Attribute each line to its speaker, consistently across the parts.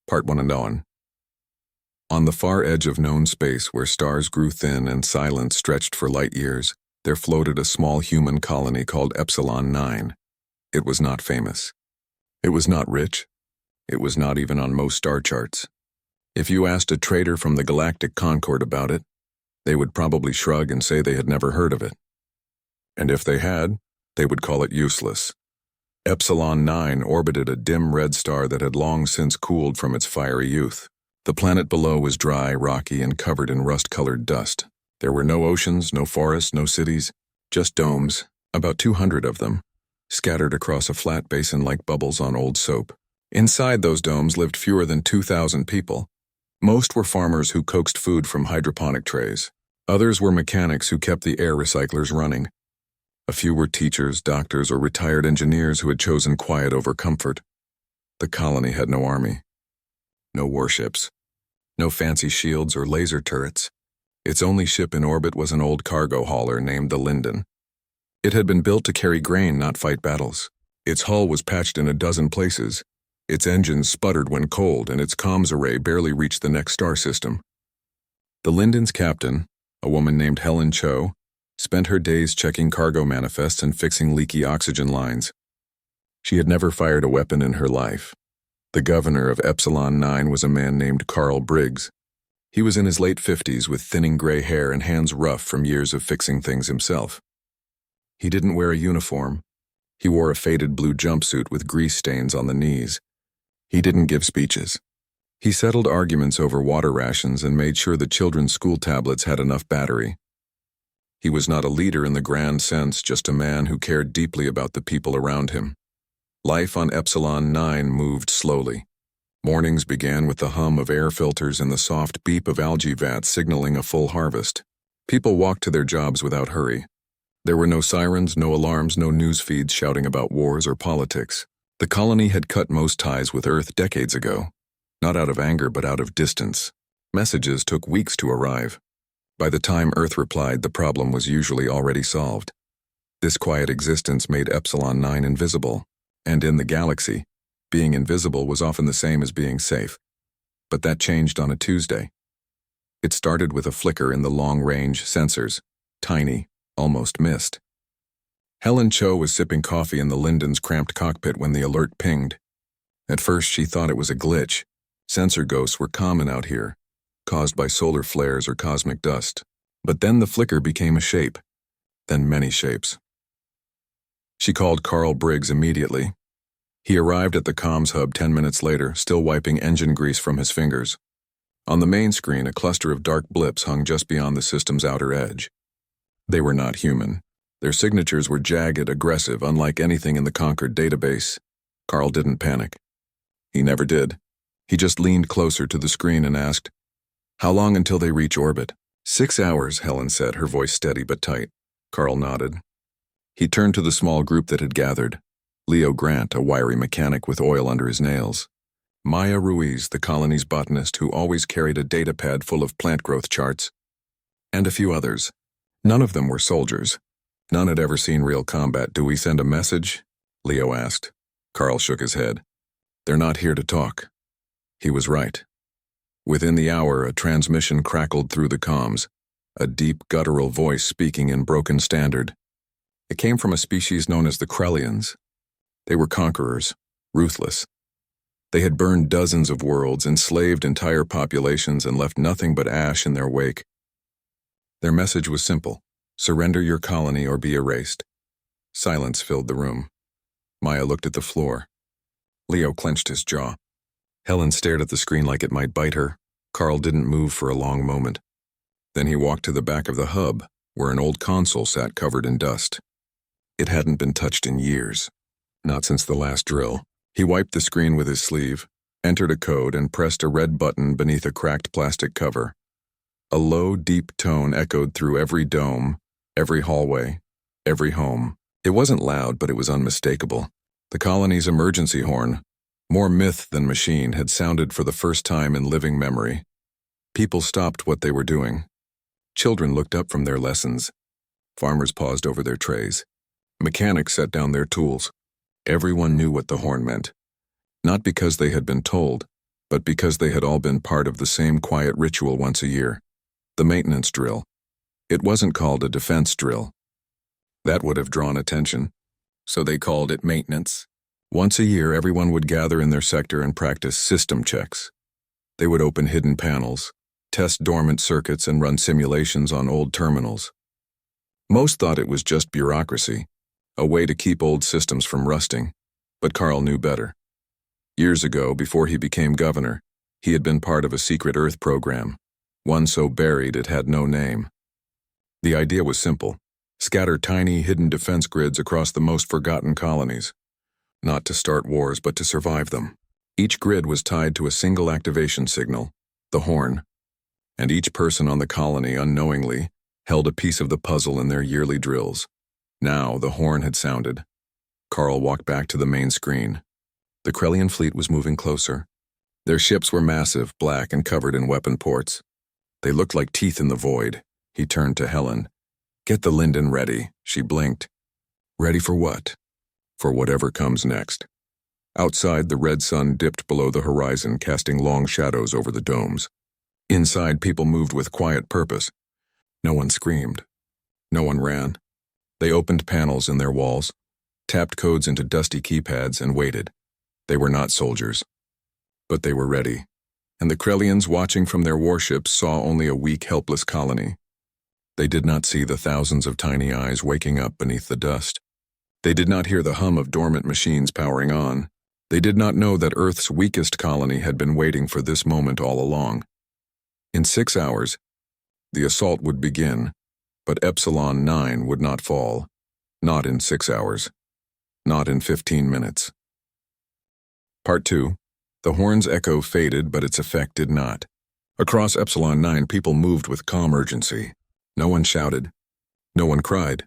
Speaker 1: Part 1 and on. On the far edge of known space, where stars grew thin and silence stretched for light years, there floated a small human colony called Epsilon 9. It was not famous. It was not rich. It was not even on most star charts. If you asked a trader from the Galactic Concord about it, they would probably shrug and say they had never heard of it. And if they had, they would call it useless. Epsilon 9 orbited a dim red star that had long since cooled from its fiery youth. The planet below was dry, rocky, and covered in rust-colored dust. There were no oceans, no forests, no cities, just domes, about 200 of them, scattered across a flat basin like bubbles on old soap. Inside those domes lived fewer than 2,000 people. Most were farmers who coaxed food from hydroponic trays. Others were mechanics who kept the air recyclers running. A few were teachers, doctors, or retired engineers who had chosen quiet over comfort. The colony had no army, no warships, no fancy shields or laser turrets. Its only ship in orbit was an old cargo hauler named the Linden. It had been built to carry grain, not fight battles. Its hull was patched in a dozen places. Its engines sputtered when cold, and its comms array barely reached the next star system. The Linden's captain, a woman named Helen Cho, spent her days checking cargo manifests and fixing leaky oxygen lines. She had never fired a weapon in her life. The governor of Epsilon 9 was a man named Carl Briggs. He was in his late 50s with thinning gray hair and hands rough from years of fixing things himself. He didn't wear a uniform. He wore a faded blue jumpsuit with grease stains on the knees. He didn't give speeches. He settled arguments over water rations and made sure the children's school tablets had enough battery. He was not a leader in the grand sense, just a man who cared deeply about the people around him. Life on Epsilon 9 moved slowly. Mornings began with the hum of air filters and the soft beep of algae vats signaling a full harvest. People walked to their jobs without hurry. There were no sirens, no alarms, no news feeds shouting about wars or politics. The colony had cut most ties with Earth decades ago, not out of anger but out of distance. Messages took weeks to arrive. By the time Earth replied, the problem was usually already solved. This quiet existence made Epsilon 9 invisible, and in the galaxy, being invisible was often the same as being safe. But that changed on a Tuesday. It started with a flicker in the long-range sensors, tiny, almost missed. Helen Cho was sipping coffee in the Linden's cramped cockpit when the alert pinged. At first she thought it was a glitch. Sensor ghosts were common out here, caused by solar flares or cosmic dust. But then the flicker became a shape, then many shapes. She called Carl Briggs immediately. He arrived at the comms hub 10 minutes later, still wiping engine grease from his fingers. On the main screen, a cluster of dark blips hung just beyond the system's outer edge. They were not human. Their signatures were jagged, aggressive, unlike anything in the Concord database. Carl didn't panic. He never did. He just leaned closer to the screen and asked, "How long until they reach orbit?" 6 hours, Helen said, her voice steady but tight. Carl nodded. He turned to the small group that had gathered. Leo Grant, a wiry mechanic with oil under his nails. Maya Ruiz, the colony's botanist who always carried a data pad full of plant growth charts. And a few others. None of them were soldiers. None had ever seen real combat. "Do we send a message?" Leo asked. Carl shook his head. "They're not here to talk." He was right. Within the hour, a transmission crackled through the comms, a deep, guttural voice speaking in broken standard. It came from a species known as the Krellians. They were conquerors, ruthless. They had burned dozens of worlds, enslaved entire populations, and left nothing but ash in their wake. Their message was simple: surrender your colony or be erased. Silence filled the room. Maya looked at the floor. Leo clenched his jaw. Helen stared at the screen like it might bite her. Carl didn't move for a long moment. Then he walked to the back of the hub, where an old console sat covered in dust. It hadn't been touched in years, not since the last drill. He wiped the screen with his sleeve, entered a code, and pressed a red button beneath a cracked plastic cover. A low, deep tone echoed through every dome, every hallway, every home. It wasn't loud, but it was unmistakable. The colony's emergency horn, more myth than machine, had sounded for the first time in living memory. People stopped what they were doing. Children looked up from their lessons. Farmers paused over their trays. Mechanics set down their tools. Everyone knew what the horn meant. Not because they had been told, but because they had all been part of the same quiet ritual once a year, the maintenance drill. It wasn't called a defense drill. That would have drawn attention, so they called it maintenance. Once a year, everyone would gather in their sector and practice system checks. They would open hidden panels, test dormant circuits, and run simulations on old terminals. Most thought it was just bureaucracy, a way to keep old systems from rusting, but Carl knew better. Years ago, before he became governor, he had been part of a secret Earth program, one so buried it had no name. The idea was simple: scatter tiny hidden defense grids across the most forgotten colonies. Not to start wars, but to survive them. Each grid was tied to a single activation signal, the horn, and each person on the colony unknowingly held a piece of the puzzle in their yearly drills. Now the horn had sounded. Carl walked back to the main screen. The Krellian fleet was moving closer. Their ships were massive, black, and covered in weapon ports. They looked like teeth in the void. He turned to Helen. "Get the Linden ready," she blinked. "Ready for what?" "For whatever comes next." Outside, the red sun dipped below the horizon, casting long shadows over the domes. Inside, people moved with quiet purpose. No one screamed. No one ran. They opened panels in their walls, tapped codes into dusty keypads, and waited. They were not soldiers, but they were ready. And the Krellians, watching from their warships, saw only a weak, helpless colony. They did not see the thousands of tiny eyes waking up beneath the dust. They did not hear the hum of dormant machines powering on. They did not know that Earth's weakest colony had been waiting for this moment all along. In 6 hours, the assault would begin, but Epsilon 9 would not fall. Not in 6 hours. Not in 15 minutes. Part 2. The horn's echo faded, but its effect did not. Across Epsilon 9, people moved with calm urgency. No one shouted. No one cried.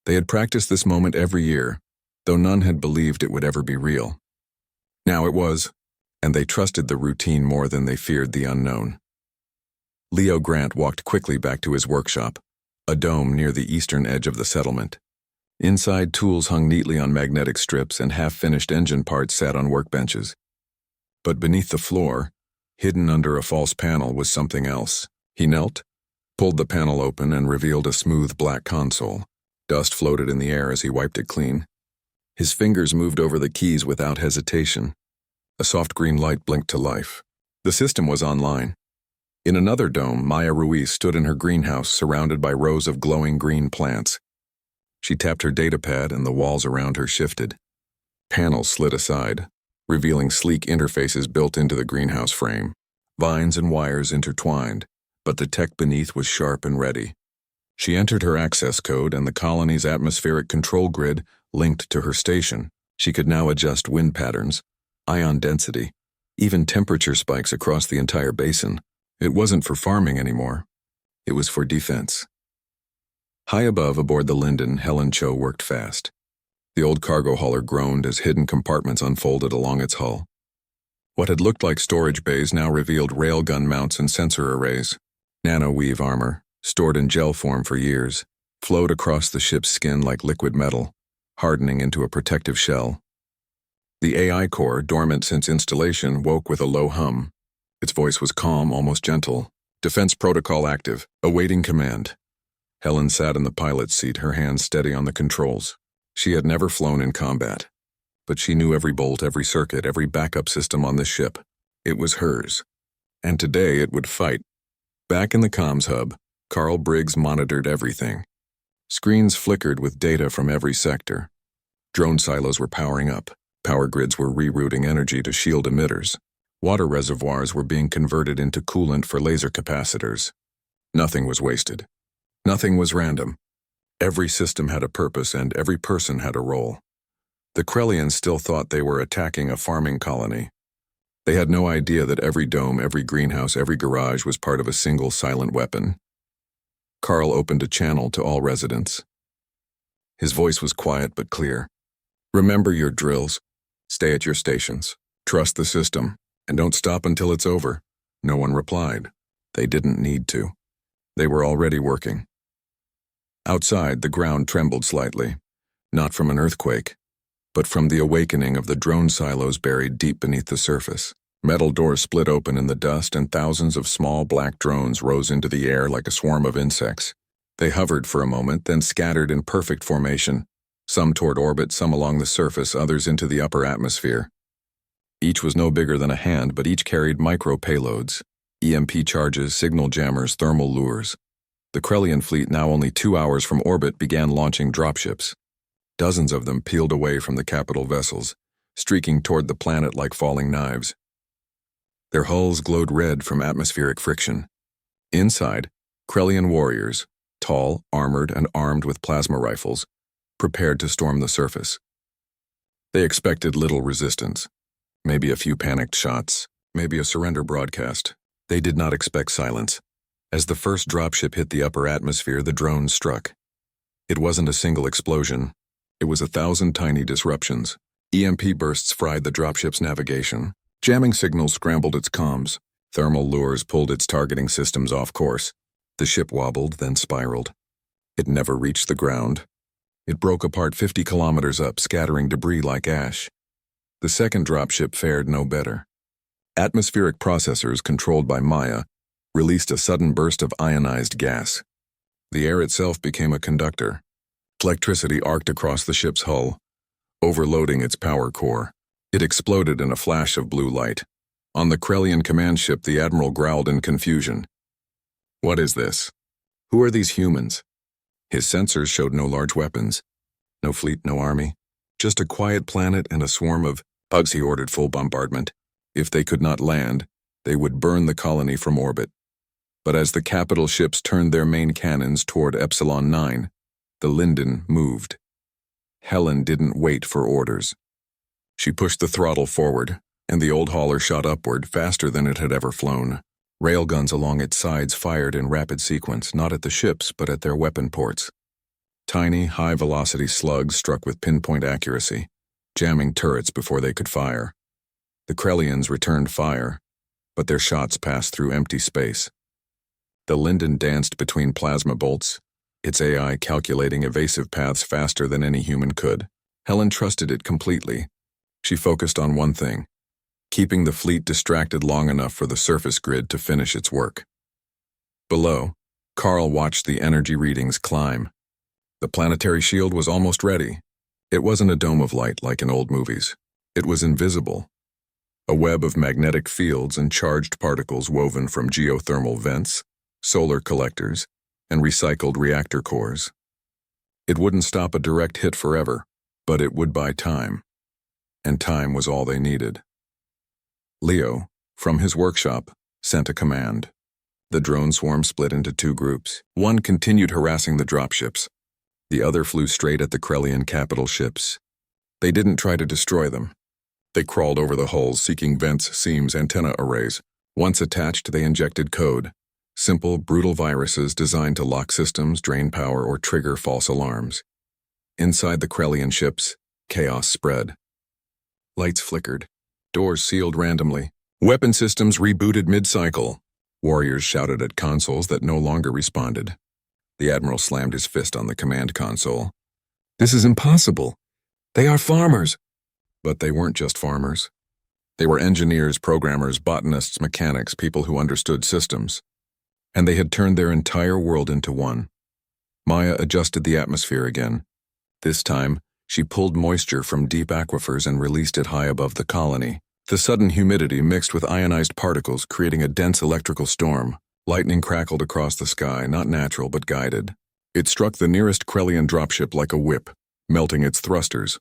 Speaker 1: They had practiced this moment every year, though none had believed it would ever be real. Now it was, and they trusted the routine more than they feared the unknown. Leo Grant walked quickly back to his workshop, a dome near the eastern edge of the settlement. Inside, tools hung neatly on magnetic strips, and half-finished engine parts sat on workbenches. But beneath the floor, hidden under a false panel, was something else. He knelt, pulled the panel open, and revealed a smooth black console. Dust floated in the air as he wiped it clean. His fingers moved over the keys without hesitation. A soft green light blinked to life. The system was online. In another dome, Maya Ruiz stood in her greenhouse, surrounded by rows of glowing green plants. She tapped her datapad, and the walls around her shifted. Panels slid aside, revealing sleek interfaces built into the greenhouse frame. Vines and wires intertwined, but the tech beneath was sharp and ready. She entered her access code, and the colony's atmospheric control grid linked to her station. She could now adjust wind patterns, ion density, even temperature spikes across the entire basin. It wasn't for farming anymore. It was for defense. High above, aboard the Linden, Helen Cho worked fast. The old cargo hauler groaned as hidden compartments unfolded along its hull. What had looked like storage bays now revealed railgun mounts and sensor arrays. Nano-weave armor, stored in gel form for years, flowed across the ship's skin like liquid metal, hardening into a protective shell. The AI core, dormant since installation, woke with a low hum. Its voice was calm, almost gentle. "Defense protocol active, awaiting command." Helen sat in the pilot's seat, her hands steady on the controls. She had never flown in combat, but she knew every bolt, every circuit, every backup system on this ship. It was hers. And today it would fight. Back in the comms hub, Carl Briggs monitored everything. Screens flickered with data from every sector. Drone silos were powering up. Power grids were rerouting energy to shield emitters. Water reservoirs were being converted into coolant for laser capacitors. Nothing was wasted. Nothing was random. Every system had a purpose, and every person had a role. The Krellians still thought they were attacking a farming colony. They had no idea that every dome, every greenhouse, every garage was part of a single silent weapon. Carl opened a channel to all residents. His voice was quiet but clear. "Remember your drills. Stay at your stations. Trust the system. And don't stop until it's over." No one replied. They didn't need to. They were already working. Outside, the ground trembled slightly, not from an earthquake, but from the awakening of the drone silos buried deep beneath the surface. Metal doors split open in the dust, and thousands of small black drones rose into the air like a swarm of insects. They hovered for a moment, then scattered in perfect formation, some toward orbit, some along the surface, others into the upper atmosphere. Each was no bigger than a hand, but each carried micro-payloads, EMP charges, signal jammers, thermal lures. The Krellian fleet, now only 2 hours from orbit, began launching dropships. Dozens of them peeled away from the capital vessels, streaking toward the planet like falling knives. Their hulls glowed red from atmospheric friction. Inside, Krellian warriors, tall, armored, and armed with plasma rifles, prepared to storm the surface. They expected little resistance. Maybe a few panicked shots, maybe a surrender broadcast. They did not expect silence. As the first dropship hit the upper atmosphere, the drones struck. It wasn't a single explosion. It was 1,000 tiny disruptions. EMP bursts fried the dropship's navigation. Jamming signals scrambled its comms. Thermal lures pulled its targeting systems off course. The ship wobbled, then spiraled. It never reached the ground. It broke apart 50 kilometers up, scattering debris like ash. The second dropship fared no better. Atmospheric processors, controlled by Maya, released a sudden burst of ionized gas. The air itself became a conductor. Electricity arced across the ship's hull, overloading its power core. It exploded in a flash of blue light. On the Krellian command ship, the admiral growled in confusion. "What is this? Who are these humans?" His sensors showed no large weapons. No fleet, no army. Just a quiet planet and a swarm of bugs. He ordered full bombardment. If they could not land, they would burn the colony from orbit. But as the capital ships turned their main cannons toward Epsilon 9, the Linden moved. Helen didn't wait for orders. She pushed the throttle forward, and the old hauler shot upward faster than it had ever flown. Railguns along its sides fired in rapid sequence, not at the ships, but at their weapon ports. Tiny, high-velocity slugs struck with pinpoint accuracy, jamming turrets before they could fire. The Krellians returned fire, but their shots passed through empty space. The Linden danced between plasma bolts, its AI calculating evasive paths faster than any human could. Helen trusted it completely. She focused on one thing: keeping the fleet distracted long enough for the surface grid to finish its work. Below, Carl watched the energy readings climb. The planetary shield was almost ready. It wasn't a dome of light like in old movies. It was invisible. A web of magnetic fields and charged particles woven from geothermal vents, solar collectors, and recycled reactor cores. It wouldn't stop a direct hit forever, but it would buy time. And time was all they needed. Leo, from his workshop, sent a command. The drone swarm split into 2 groups. One continued harassing the dropships. The other flew straight at the Krellian capital ships. They didn't try to destroy them. They crawled over the hulls, seeking vents, seams, antenna arrays. Once attached, they injected code. Simple, brutal viruses designed to lock systems, drain power, or trigger false alarms. Inside the Krellian ships, chaos spread. Lights flickered. Doors sealed randomly. Weapon systems rebooted mid-cycle. Warriors shouted at consoles that no longer responded. The Admiral slammed his fist on the command console. "This is impossible. They are farmers." But they weren't just farmers. They were engineers, programmers, botanists, mechanics, people who understood systems. And they had turned their entire world into one. Maya adjusted the atmosphere again. This time, she pulled moisture from deep aquifers and released it high above the colony. The sudden humidity mixed with ionized particles, creating a dense electrical storm. Lightning crackled across the sky, not natural but guided. It struck the nearest Krellian dropship like a whip, melting its thrusters.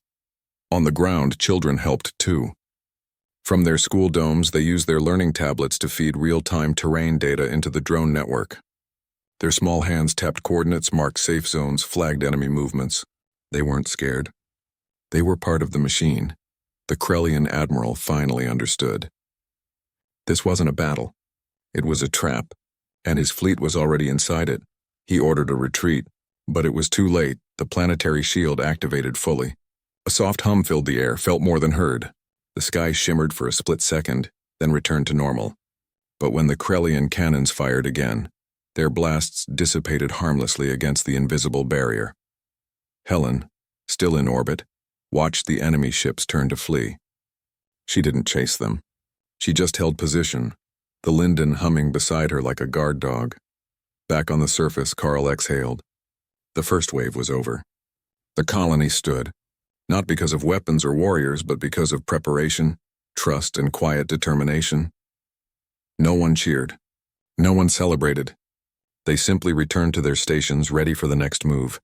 Speaker 1: On the ground, children helped too. From their school domes, they used their learning tablets to feed real-time terrain data into the drone network. Their small hands tapped coordinates, marked safe zones, flagged enemy movements. They weren't scared. They were part of the machine. The Krellian admiral finally understood. This wasn't a battle. It was a trap, and his fleet was already inside it. He ordered a retreat, but it was too late. The planetary shield activated fully. A soft hum filled the air, felt more than heard. The sky shimmered for a split second, then returned to normal. But when the Krellian cannons fired again, their blasts dissipated harmlessly against the invisible barrier. Helen, still in orbit, watched the enemy ships turn to flee. She didn't chase them. She just held position, the Linden humming beside her like a guard dog. Back on the surface, Carl exhaled. The first wave was over. The colony stood, not because of weapons or warriors, but because of preparation, trust, and quiet determination. No one cheered. No one celebrated. They simply returned to their stations, ready for the next move,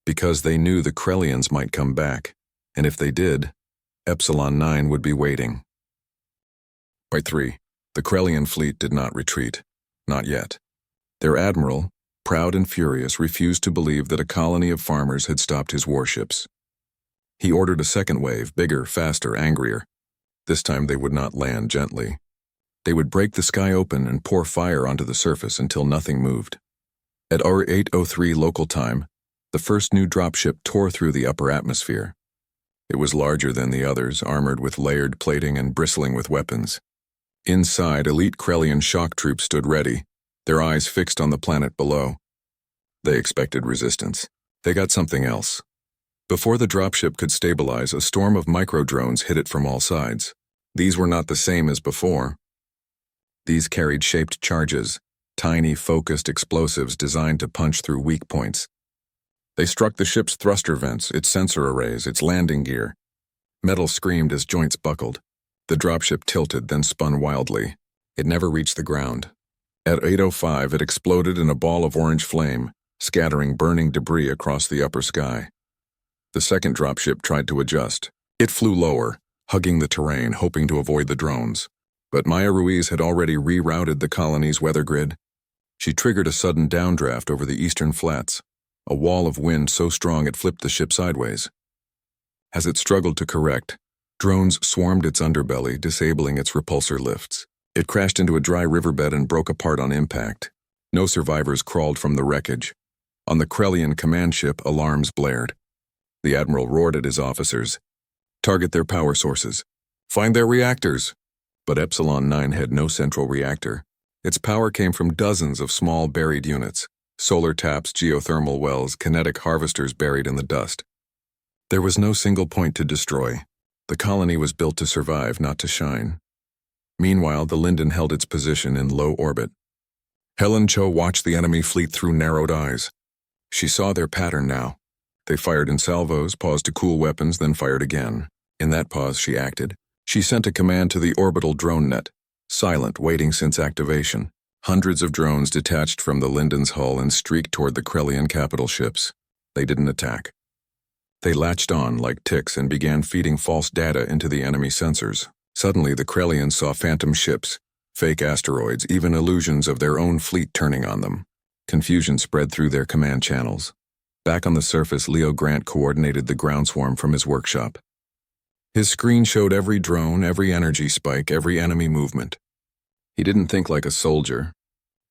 Speaker 1: because they knew the Krellians might come back, and if they did, Epsilon 9 would be waiting. By 3, the Krellian fleet did not retreat. Not yet. Their admiral, proud and furious, refused to believe that a colony of farmers had stopped his warships. He ordered a second wave, bigger, faster, angrier. This time they would not land gently. They would break the sky open and pour fire onto the surface until nothing moved. At 08:03 local time, the first new dropship tore through the upper atmosphere. It was larger than the others, armored with layered plating and bristling with weapons. Inside, elite Krellian shock troops stood ready, their eyes fixed on the planet below. They expected resistance. They got something else. Before the dropship could stabilize, a storm of micro-drones hit it from all sides. These were not the same as before. These carried shaped charges, tiny, focused explosives designed to punch through weak points. They struck the ship's thruster vents, its sensor arrays, its landing gear. Metal screamed as joints buckled. The dropship tilted, then spun wildly. It never reached the ground. At 8:05, it exploded in a ball of orange flame, scattering burning debris across the upper sky. The second dropship tried to adjust. It flew lower, hugging the terrain, hoping to avoid the drones. But Maya Ruiz had already rerouted the colony's weather grid. She triggered a sudden downdraft over the eastern flats, a wall of wind so strong it flipped the ship sideways. As it struggled to correct, drones swarmed its underbelly, disabling its repulsor lifts. It crashed into a dry riverbed and broke apart on impact. No survivors crawled from the wreckage. On the Krellian command ship, alarms blared. The admiral roared at his officers. Target their power sources. Find their reactors. But Epsilon 9 had no central reactor. Its power came from dozens of small buried units, solar taps, geothermal wells, kinetic harvesters buried in the dust. There was no single point to destroy. The colony was built to survive, not to shine. Meanwhile, the Linden held its position in low orbit. Helen Cho watched the enemy fleet through narrowed eyes. She saw their pattern now. They fired in salvos, paused to cool weapons, then fired again. In that pause, she acted. She sent a command to the orbital drone net, silent, waiting since activation. Hundreds of drones detached from the Linden's hull and streaked toward the Krellian capital ships. They didn't attack. They latched on like ticks and began feeding false data into the enemy sensors. Suddenly, the Krellians saw phantom ships, fake asteroids, even illusions of their own fleet turning on them. Confusion spread through their command channels. Back on the surface, Leo Grant coordinated the ground swarm from his workshop. His screen showed every drone, every energy spike, every enemy movement. He didn't think like a soldier.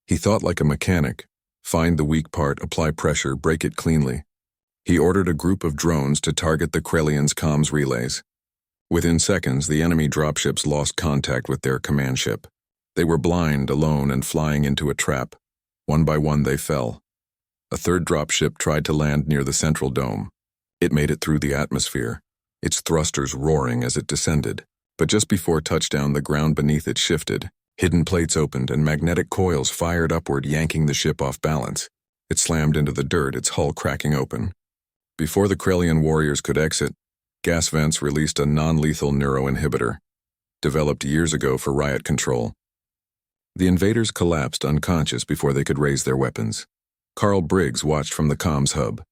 Speaker 1: He thought like a mechanic. Find the weak part, apply pressure, break it cleanly. He ordered a group of drones to target the Krellians' comms relays. Within seconds, the enemy dropships lost contact with their command ship. They were blind, alone, and flying into a trap. One by one, they fell. A third dropship tried to land near the central dome. It made it through the atmosphere, its thrusters roaring as it descended. But just before touchdown, the ground beneath it shifted. Hidden plates opened, and magnetic coils fired upward, yanking the ship off balance. It slammed into the dirt, its hull cracking open. Before the Krellian warriors could exit, gas vents released a non-lethal neuroinhibitor, developed years ago for riot control. The invaders collapsed unconscious before they could raise their weapons. Carl Briggs watched from the comms hub.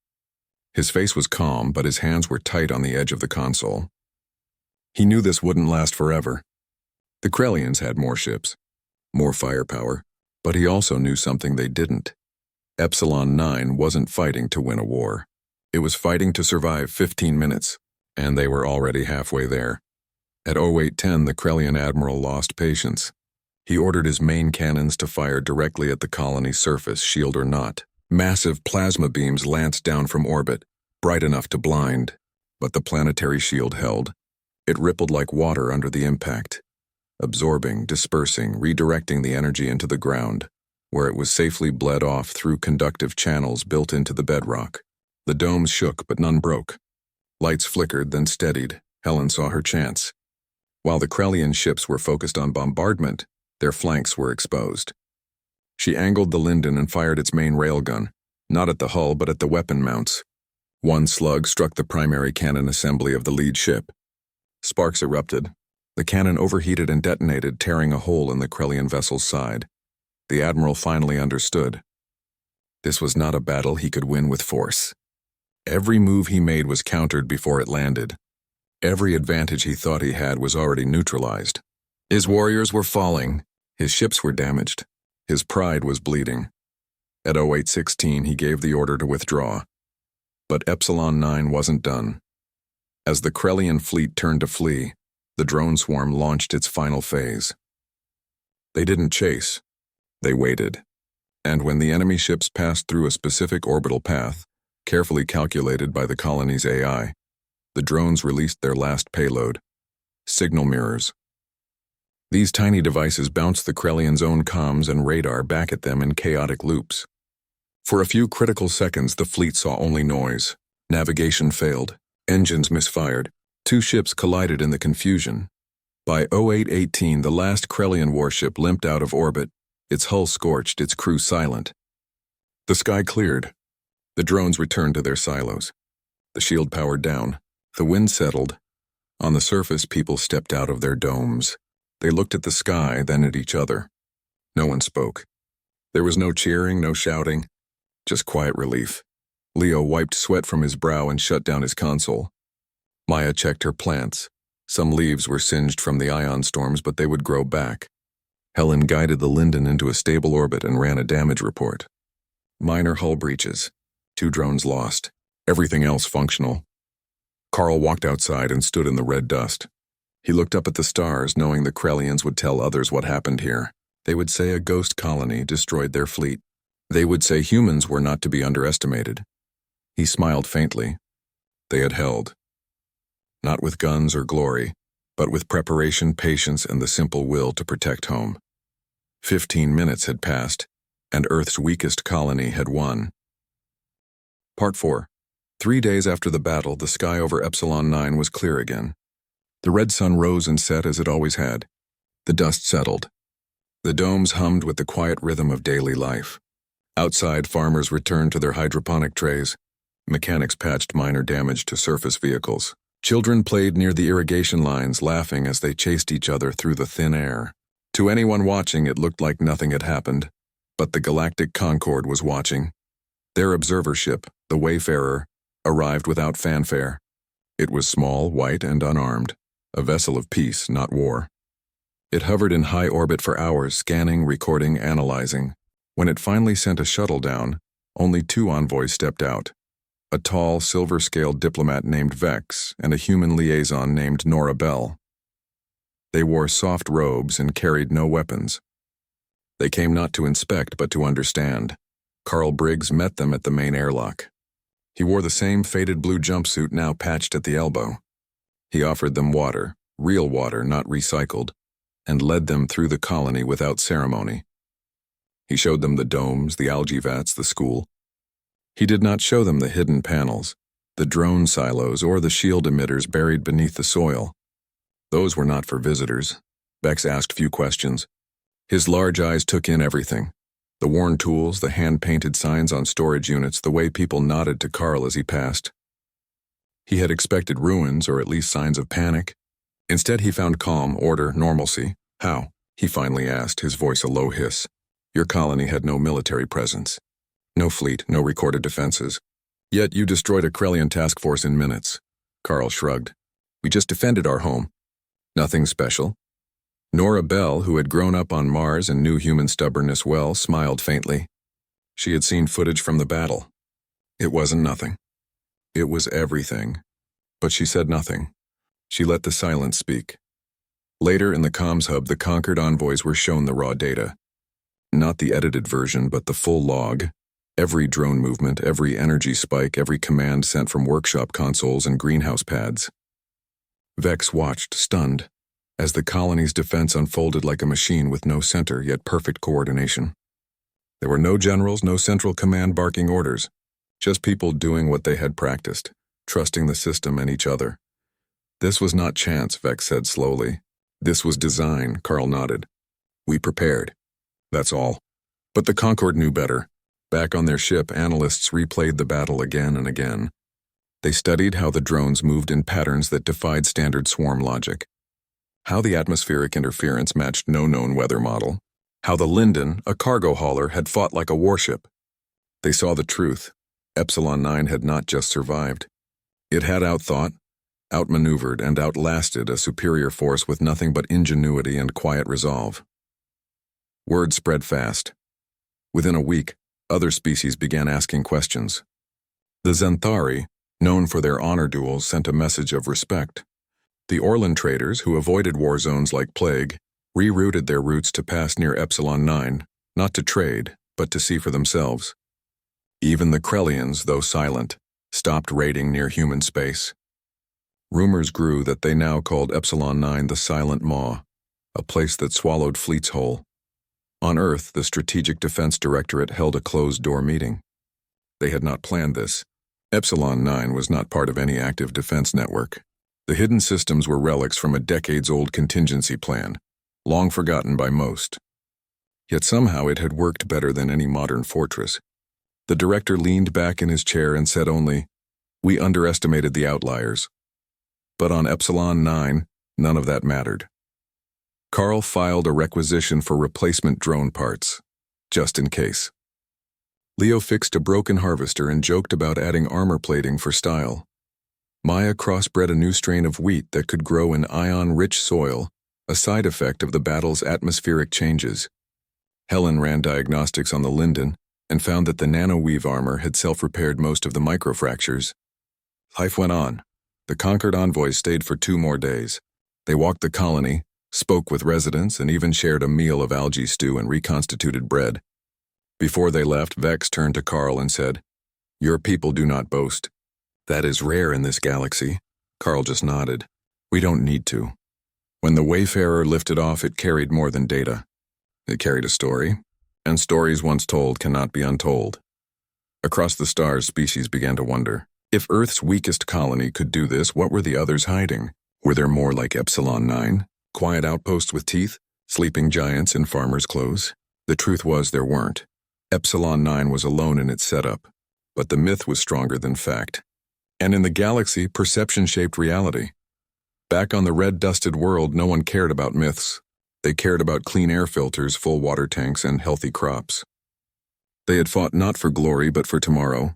Speaker 1: His face was calm, but his hands were tight on the edge of the console. He knew this wouldn't last forever. The Krellians had more ships, more firepower, but he also knew something they didn't. Epsilon 9 wasn't fighting to win a war. It was fighting to survive 15 minutes, and they were already halfway there. At 08:10, the Krellian admiral lost patience. He ordered his main cannons to fire directly at the colony's surface, shield or not. Massive plasma beams lanced down from orbit, bright enough to blind. But the planetary shield held. It rippled like water under the impact, absorbing, dispersing, redirecting the energy into the ground, where it was safely bled off through conductive channels built into the bedrock. The domes shook, but none broke. Lights flickered, then steadied. Helen saw her chance. While the Krellian ships were focused on bombardment, their flanks were exposed. She angled the Linden and fired its main railgun, not at the hull but at the weapon mounts. One slug struck the primary cannon assembly of the lead ship. Sparks erupted. The cannon overheated and detonated, tearing a hole in the Krellian vessel's side. The admiral finally understood. This was not a battle he could win with force. Every move he made was countered before it landed. Every advantage he thought he had was already neutralized. His warriors were falling. His ships were damaged. His pride was bleeding. At 0816, he gave the order to withdraw. But Epsilon 9 wasn't done. As the Krellian fleet turned to flee, the drone swarm launched its final phase. They didn't chase. They waited. And when the enemy ships passed through a specific orbital path, carefully calculated by the colony's AI, the drones released their last payload, signal mirrors. These tiny devices bounced the Krellians' own comms and radar back at them in chaotic loops. For a few critical seconds, the fleet saw only noise. Navigation failed. Engines misfired. Two ships collided in the confusion. By 0818, the last Krellian warship limped out of orbit, its hull scorched, its crew silent. The sky cleared. The drones returned to their silos. The shield powered down. The wind settled. On the surface, people stepped out of their domes. They looked at the sky, then at each other. No one spoke. There was no cheering, no shouting, just quiet relief. Leo wiped sweat from his brow and shut down his console. Maya checked her plants. Some leaves were singed from the ion storms, but they would grow back. Helen guided the Linden into a stable orbit and ran a damage report. Minor hull breaches. 2 drones lost. Everything else functional. Carl walked outside and stood in the red dust. He looked up at the stars, knowing the Krellians would tell others what happened here. They would say a ghost colony destroyed their fleet. They would say humans were not to be underestimated. He smiled faintly. They had held. Not with guns or glory, but with preparation, patience, and the simple will to protect home. 15 minutes had passed, and Earth's weakest colony had won. Part 4. 3 days after the battle, the sky over Epsilon 9 was clear again. The red sun rose and set as it always had. The dust settled. The domes hummed with the quiet rhythm of daily life. Outside, farmers returned to their hydroponic trays. Mechanics patched minor damage to surface vehicles. Children played near the irrigation lines, laughing as they chased each other through the thin air. To anyone watching, it looked like nothing had happened. But the Galactic Concorde was watching. Their observer ship, the Wayfarer, arrived without fanfare. It was small, white, and unarmed. A vessel of peace, not war. It hovered in high orbit for hours, scanning, recording, analyzing. When it finally sent a shuttle down, only 2 envoys stepped out. A tall, silver-scaled diplomat named Vex and a human liaison named Nora Bell. They wore soft robes and carried no weapons. They came not to inspect but to understand. Carl Briggs met them at the main airlock. He wore the same faded blue jumpsuit now patched at the elbow. He offered them water, real water, not recycled, and led them through the colony without ceremony. He showed them the domes, the algae vats, the school. He did not show them the hidden panels, the drone silos, or the shield emitters buried beneath the soil. Those were not for visitors. Vex asked few questions. His large eyes took in everything. The worn tools, the hand-painted signs on storage units, the way people nodded to Carl as he passed. He had expected ruins, or at least signs of panic. Instead, he found calm, order, normalcy. How? He finally asked, his voice a low hiss. Your colony had no military presence. No fleet, no recorded defenses. Yet you destroyed a Krellian task force in minutes. Carl shrugged. We just defended our home. Nothing special. Nora Bell, who had grown up on Mars and knew human stubbornness well, smiled faintly. She had seen footage from the battle. It wasn't nothing. It was everything. But she said nothing. She let the silence speak. Later in the comms hub, the conquered envoys were shown the raw data. Not the edited version, but the full log. Every drone movement, every energy spike, every command sent from workshop consoles and greenhouse pads. Vex watched, stunned, as the colony's defense unfolded like a machine with no center, yet perfect coordination. There were no generals, no central command barking orders, just people doing what they had practiced, trusting the system and each other. This was not chance, Vex said slowly. This was design, Carl nodded. We prepared. That's all. But the Concorde knew better. Back on their ship, analysts replayed the battle again and again. They studied how the drones moved in patterns that defied standard swarm logic. How the atmospheric interference matched no known weather model. How the Linden, a cargo hauler, had fought like a warship. They saw the truth. Epsilon 9 had not just survived. It had outthought, outmaneuvered, and outlasted a superior force with nothing but ingenuity and quiet resolve. Word spread fast. Within a week, other species began asking questions. The Xanthari, known for their honor duels, sent a message of respect. The Orlan traders, who avoided war zones like plague, rerouted their routes to pass near Epsilon 9, not to trade, but to see for themselves. Even the Krellians, though silent, stopped raiding near human space. Rumors grew that they now called Epsilon 9 the Silent Maw, a place that swallowed fleets whole. On Earth, the Strategic Defense Directorate held a closed-door meeting. They had not planned this. Epsilon 9 was not part of any active defense network. The hidden systems were relics from a decades-old contingency plan, long forgotten by most. Yet somehow it had worked better than any modern fortress. The director leaned back in his chair and said only, "We underestimated the outliers." But on Epsilon 9, none of that mattered. Carl filed a requisition for replacement drone parts, just in case. Leo fixed a broken harvester and joked about adding armor plating for style. Maya crossbred a new strain of wheat that could grow in ion-rich soil, a side effect of the battle's atmospheric changes. Helen ran diagnostics on the Linden and found that the nanoweave armor had self-repaired most of the microfractures. Life went on. The conquered envoys stayed for 2 more days. They walked the colony, spoke with residents, and even shared a meal of algae stew and reconstituted bread. Before they left, Vex turned to Carl and said, "Your people do not boast. That is rare in this galaxy." Carl just nodded. "We don't need to." When the Wayfarer lifted off, it carried more than data. It carried a story, and stories once told cannot be untold. Across the stars, species began to wonder. If Earth's weakest colony could do this, what were the others hiding? Were there more like Epsilon 9? Quiet outposts with teeth? Sleeping giants in farmers' clothes? The truth was there weren't. Epsilon 9 was alone in its setup, but the myth was stronger than fact. And in the galaxy, perception shaped reality. Back on the red-dusted world, no one cared about myths. They cared about clean air filters, full water tanks, and healthy crops. They had fought not for glory, but for tomorrow,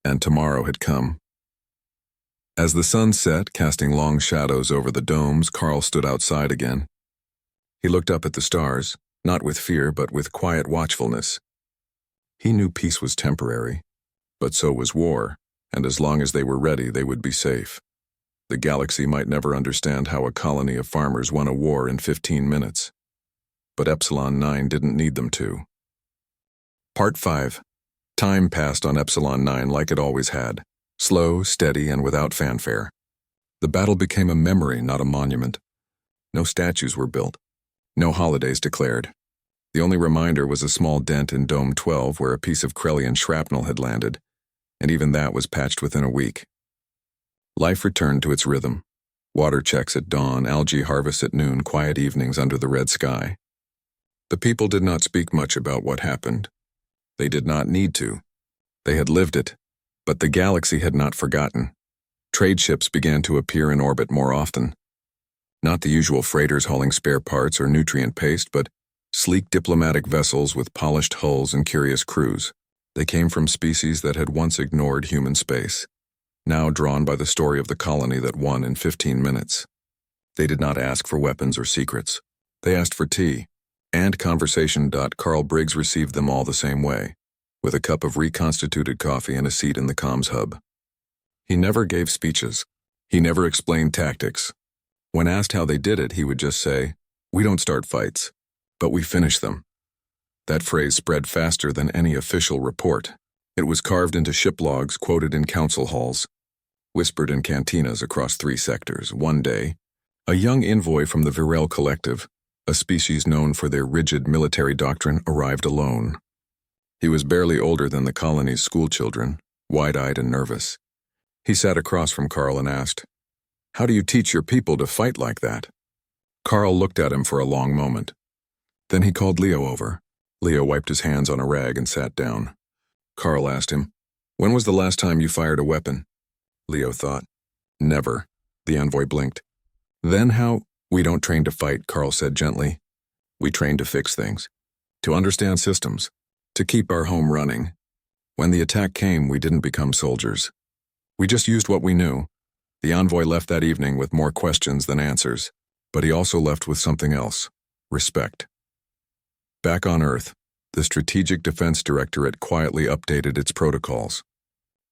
Speaker 1: and tomorrow had come. As the sun set, casting long shadows over the domes, Carl stood outside again. He looked up at the stars, not with fear, but with quiet watchfulness. He knew peace was temporary, but so was war, and as long as they were ready, they would be safe. The galaxy might never understand how a colony of farmers won a war in 15 minutes. But Epsilon 9 didn't need them to. Part 5. Time passed on Epsilon 9 like it always had. Slow, steady, and without fanfare. The battle became a memory, not a monument. No statues were built. No holidays declared. The only reminder was a small dent in Dome 12 where a piece of Krellian shrapnel had landed, and even that was patched within a week. Life returned to its rhythm. Water checks at dawn, algae harvests at noon, quiet evenings under the red sky. The people did not speak much about what happened. They did not need to. They had lived it, but the galaxy had not forgotten. Trade ships began to appear in orbit more often. Not the usual freighters hauling spare parts or nutrient paste, but sleek diplomatic vessels with polished hulls and curious crews. They came from species that had once ignored human space, now drawn by the story of the colony that won in 15 minutes. They did not ask for weapons or secrets. They asked for tea, and conversation. Carl Briggs received them all the same way, with a cup of reconstituted coffee and a seat in the comms hub. He never gave speeches. He never explained tactics. When asked how they did it, he would just say, "We don't start fights, but we finish them." That phrase spread faster than any official report. It was carved into ship logs, quoted in council halls, whispered in cantinas across 3 sectors. One day, a young envoy from the Virel Collective, a species known for their rigid military doctrine, arrived alone. He was barely older than the colony's schoolchildren, wide-eyed and nervous. He sat across from Carl and asked, "How do you teach your people to fight like that?" Carl looked at him for a long moment. Then he called Leo over. Leo wiped his hands on a rag and sat down. Carl asked him, "When was the last time you fired a weapon?" Leo thought. "Never." The envoy blinked. "Then how—" "We don't train to fight," Carl said gently. "We train to fix things, to understand systems, to keep our home running. When the attack came, we didn't become soldiers. We just used what we knew." The envoy left that evening with more questions than answers, but he also left with something else: respect. Back on Earth, the Strategic Defense Directorate quietly updated its protocols.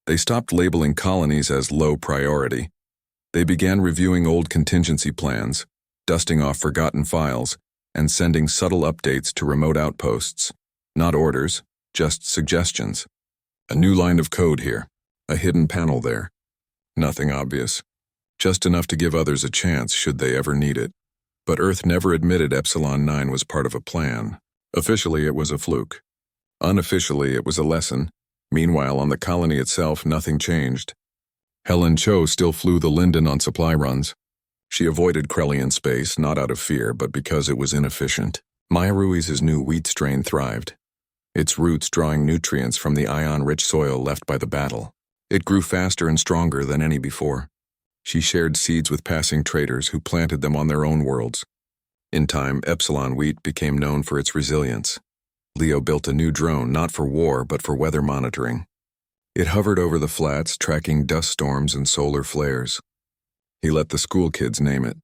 Speaker 1: They stopped labeling colonies as low priority. They began reviewing old contingency plans, dusting off forgotten files, and sending subtle updates to remote outposts. Not orders, just suggestions. A new line of code here, a hidden panel there. Nothing obvious. Just enough to give others a chance should they ever need it. But Earth never admitted Epsilon 9 was part of a plan. Officially, it was a fluke. Unofficially, it was a lesson. Meanwhile, on the colony itself, nothing changed. Helen Cho still flew the Linden on supply runs. She avoided Krellian space, not out of fear, but because it was inefficient. Maya Ruiz's new wheat strain thrived, its roots drawing nutrients from the ion-rich soil left by the battle. It grew faster and stronger than any before. She shared seeds with passing traders who planted them on their own worlds. In time, Epsilon wheat became known for its resilience. Leo built a new drone, not for war, but for weather monitoring. It hovered over the flats, tracking dust storms and solar flares. He let the school kids name it.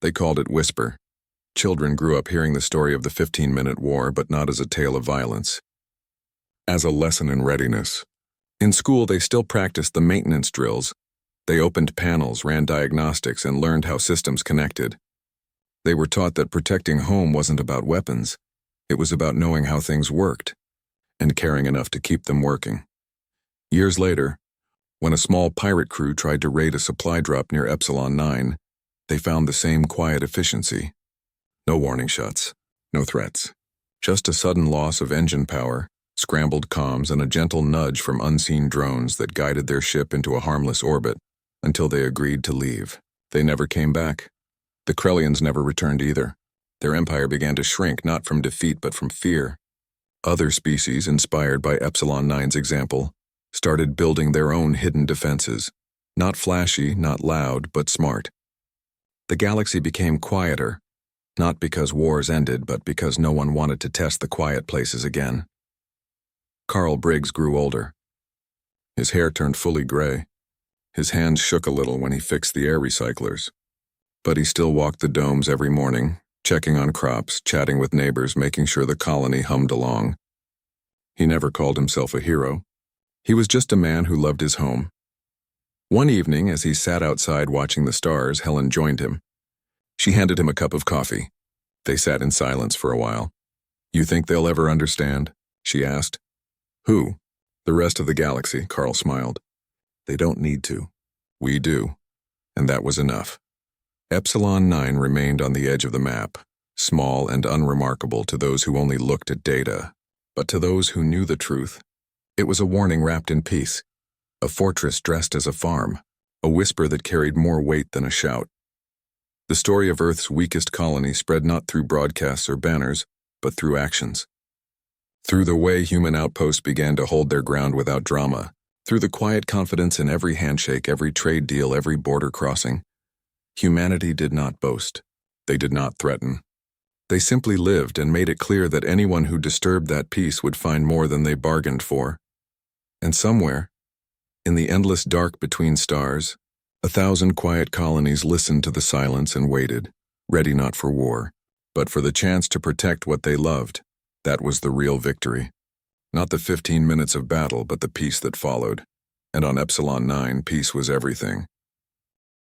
Speaker 1: They called it Whisper. Children grew up hearing the story of the 15-minute war, but not as a tale of violence. As a lesson in readiness. In school, they still practiced the maintenance drills. They opened panels, ran diagnostics, and learned how systems connected. They were taught that protecting home wasn't about weapons. It was about knowing how things worked, and caring enough to keep them working. Years later, when a small pirate crew tried to raid a supply drop near Epsilon 9, they found the same quiet efficiency. No warning shots, no threats. Just a sudden loss of engine power, scrambled comms, and a gentle nudge from unseen drones that guided their ship into a harmless orbit until they agreed to leave. They never came back. The Krellians never returned either. Their empire began to shrink not from defeat but from fear. Other species, inspired by Epsilon 9's example, started building their own hidden defenses. Not flashy, not loud, but smart. The galaxy became quieter, not because wars ended, but because no one wanted to test the quiet places again. Carl Briggs grew older. His hair turned fully gray. His hands shook a little when he fixed the air recyclers. But he still walked the domes every morning, checking on crops, chatting with neighbors, making sure the colony hummed along. He never called himself a hero. He was just a man who loved his home. One evening, as he sat outside watching the stars, Helen joined him. She handed him a cup of coffee. They sat in silence for a while. "You think they'll ever understand?" she asked. "Who?" "The rest of the galaxy," Carl smiled. "They don't need to. We do." And that was enough. Epsilon 9 remained on the edge of the map, small and unremarkable to those who only looked at data. But to those who knew the truth, it was a warning wrapped in peace, a fortress dressed as a farm, a whisper that carried more weight than a shout. The story of Earth's weakest colony spread not through broadcasts or banners, but through actions. Through the way human outposts began to hold their ground without drama, through the quiet confidence in every handshake, every trade deal, every border crossing. Humanity did not boast. They did not threaten. They simply lived and made it clear that anyone who disturbed that peace would find more than they bargained for. And somewhere, in the endless dark between stars, 1,000 quiet colonies listened to the silence and waited, ready not for war, but for the chance to protect what they loved. That was the real victory. Not the 15 minutes of battle, but the peace that followed. And on Epsilon 9, peace was everything.